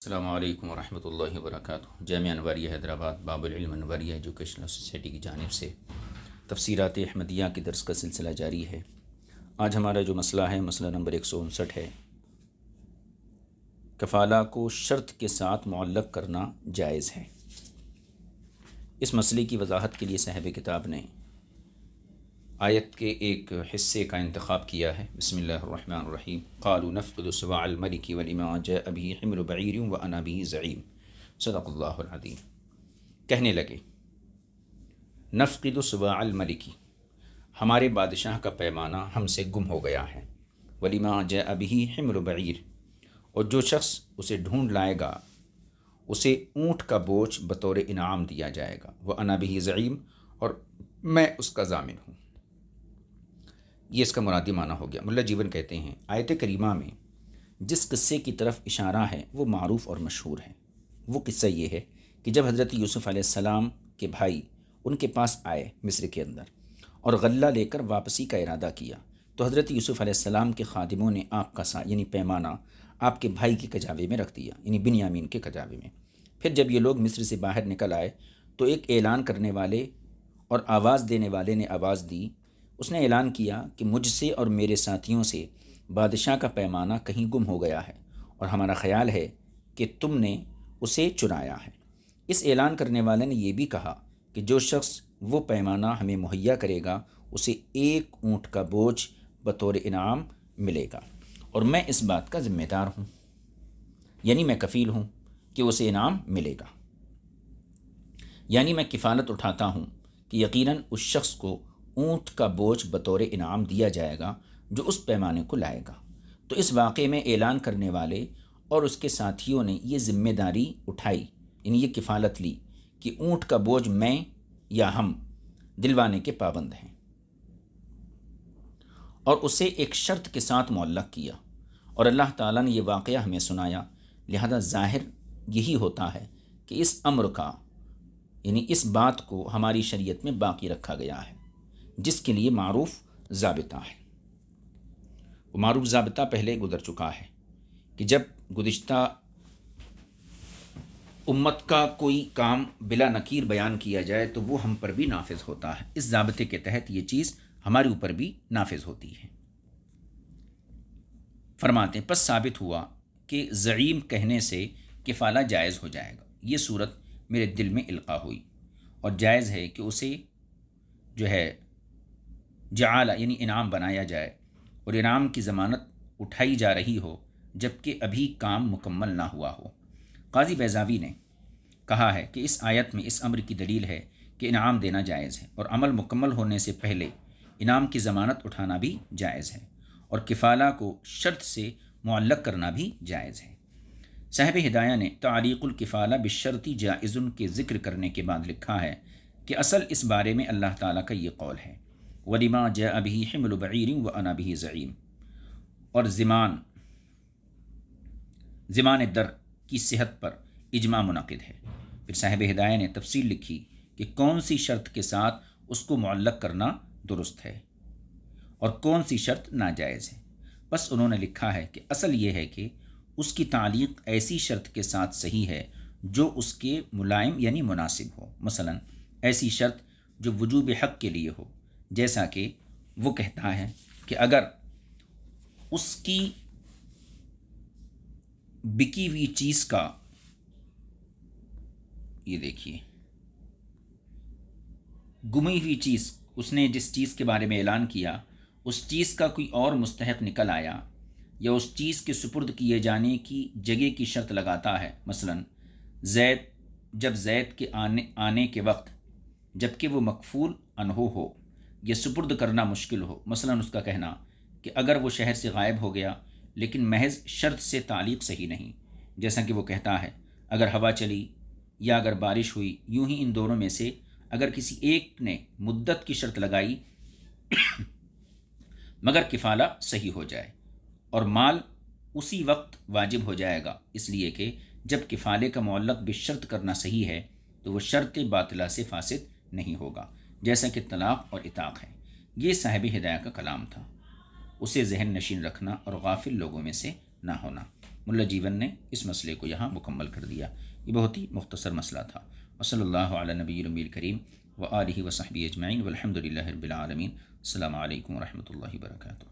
السلام علیکم ورحمۃ اللہ وبرکاتہ۔ جامعہ انوریہ حیدرآباد باب العلم انوریہ ایجوکیشنل سوسائٹی کی جانب سے تفسیرات احمدیہ کے درس کا سلسلہ جاری ہے۔ آج ہمارا جو مسئلہ ہے، مسئلہ نمبر 159 ہے، کفالہ کو شرط کے ساتھ معلق کرنا جائز ہے۔ اس مسئلے کی وضاحت کے لیے صاحب کتاب نے آیت کے ایک حصے کا انتخاب کیا ہے۔ بسم اللہ الرحمن الرحیم۔ قالوا نفقد سواع الملک ولما جاء به حمل بعیر وانا به زعیم۔ صدق اللہ العظیم۔ کہنے لگے نفقد سواع الملک، ہمارے بادشاہ کا پیمانہ ہم سے گم ہو گیا ہے، ولما جاء به حمل بعیر، اور جو شخص اسے ڈھونڈ لائے گا اسے اونٹ کا بوجھ بطور انعام دیا جائے گا، وانا به زعیم، اور میں اس کا ضامن ہوں۔ یہ اس کا مرادی معنی ہو گیا۔ ملا جیون کہتے ہیں آیت کریمہ میں جس قصے کی طرف اشارہ ہے وہ معروف اور مشہور ہے۔ وہ قصہ یہ ہے کہ جب حضرت یوسف علیہ السلام کے بھائی ان کے پاس آئے مصر کے اندر اور غلہ لے کر واپسی کا ارادہ کیا، تو حضرت یوسف علیہ السلام کے خادموں نے آپ کا سا یعنی پیمانہ آپ کے بھائی کے کجاوے میں رکھ دیا، یعنی بنیامین کے کجاوے میں۔ پھر جب یہ لوگ مصر سے باہر نکل آئے تو ایک اعلان کرنے والے اور آواز دینے والے نے آواز دی۔ اس نے اعلان کیا کہ مجھ سے اور میرے ساتھیوں سے بادشاہ کا پیمانہ کہیں گم ہو گیا ہے، اور ہمارا خیال ہے کہ تم نے اسے چرایا ہے۔ اس اعلان کرنے والے نے یہ بھی کہا کہ جو شخص وہ پیمانہ ہمیں مہیا کرے گا اسے ایک اونٹ کا بوجھ بطور انعام ملے گا، اور میں اس بات کا ذمہ دار ہوں، یعنی میں کفیل ہوں کہ اسے انعام ملے گا، یعنی میں کفالت اٹھاتا ہوں کہ یقیناً اس شخص کو اونٹ کا بوجھ بطور انعام دیا جائے گا جو اس پیمانے کو لائے گا۔ تو اس واقعے میں اعلان کرنے والے اور اس کے ساتھیوں نے یہ ذمہ داری اٹھائی، یعنی یہ کفالت لی کہ اونٹ کا بوجھ میں یا ہم دلوانے کے پابند ہیں، اور اسے ایک شرط کے ساتھ معلق کیا، اور اللہ تعالیٰ نے یہ واقعہ ہمیں سنایا۔ لہذا ظاہر یہی ہوتا ہے کہ اس امر کا یعنی اس بات کو ہماری شریعت میں باقی رکھا گیا ہے، جس کے لیے معروف ضابطہ ہے۔ وہ معروف ضابطہ پہلے گزر چکا ہے کہ جب گزشتہ امت کا کوئی کام بلا نکیر بیان کیا جائے تو وہ ہم پر بھی نافذ ہوتا ہے۔ اس ضابطے کے تحت یہ چیز ہمارے اوپر بھی نافذ ہوتی ہے۔ فرماتے ہیں پس ثابت ہوا کہ زعیم کہنے سے کفالہ جائز ہو جائے گا۔ یہ صورت میرے دل میں القاء ہوئی، اور جائز ہے کہ اسے جو ہے جعالہ یعنی انعام بنایا جائے، اور انعام کی ضمانت اٹھائی جا رہی ہو جبکہ ابھی کام مکمل نہ ہوا ہو۔ قاضی بیضاوی نے کہا ہے کہ اس آیت میں اس امر کی دلیل ہے کہ انعام دینا جائز ہے، اور عمل مکمل ہونے سے پہلے انعام کی ضمانت اٹھانا بھی جائز ہے، اور کفالہ کو شرط سے معلق کرنا بھی جائز ہے۔ صاحب ہدایہ نے تعلیق الکفالہ بالشرط جائز کے ذکر کرنے کے بعد لکھا ہے کہ اصل اس بارے میں اللہ تعالیٰ کا یہ قول ہے وَلِمَا جَاءَ بِهِ حِمْلُ بَعِيرٍ وَأَنَا بِهِ زَعِيمٌ، اور زمان در کی صحت پر اجماع منعقد ہے۔ پھر صاحب ہدایہ نے تفصیل لکھی کہ کون سی شرط کے ساتھ اس کو معلق کرنا درست ہے اور کون سی شرط ناجائز ہے۔ بس انہوں نے لکھا ہے کہ اصل یہ ہے کہ اس کی تعلیق ایسی شرط کے ساتھ صحیح ہے جو اس کے ملائم یعنی مناسب ہو، مثلا ایسی شرط جو وجوب حق کے لیے ہو، جیسا کہ وہ کہتا ہے کہ اگر اس کی بکی ہوئی چیز کا، یہ دیکھیے گمی ہوئی چیز، اس نے جس چیز کے بارے میں اعلان کیا اس چیز کا کوئی اور مستحق نکل آیا، یا اس چیز کے سپرد کیے جانے کی جگہ کی شرط لگاتا ہے، مثلا زید کے آنے کے وقت جبکہ وہ مکفول انہو ہو یا سپرد کرنا مشکل ہو، مثلا اس کا کہنا کہ اگر وہ شہر سے غائب ہو گیا لیکن محض شرط سے تعلیق صحیح نہیں، جیسا کہ وہ کہتا ہے اگر ہوا چلی یا اگر بارش ہوئی، یوں ہی ان دونوں میں سے اگر کسی ایک نے مدت کی شرط لگائی مگر کفالہ صحیح ہو جائے اور مال اسی وقت واجب ہو جائے گا، اس لیے کہ جب کفالے کا معلق بشرط کرنا صحیح ہے تو وہ شرط باطلہ سے فاسد نہیں ہوگا، جیسا کہ طلاق اور عتاق ہے۔ یہ صاحب ہدایہ کا کلام تھا، اسے ذہن نشین رکھنا اور غافل لوگوں میں سے نہ ہونا۔ ملا جیون نے اس مسئلے کو یہاں مکمل کر دیا۔ یہ بہت ہی مختصر مسئلہ تھا۔ وصلی اللہ علی نبی النبی الکریم و آلہ و صحبہ اجمعین والحمد للہ رب العالمین۔ السلام علیکم ورحمۃ اللہ وبرکاتہ۔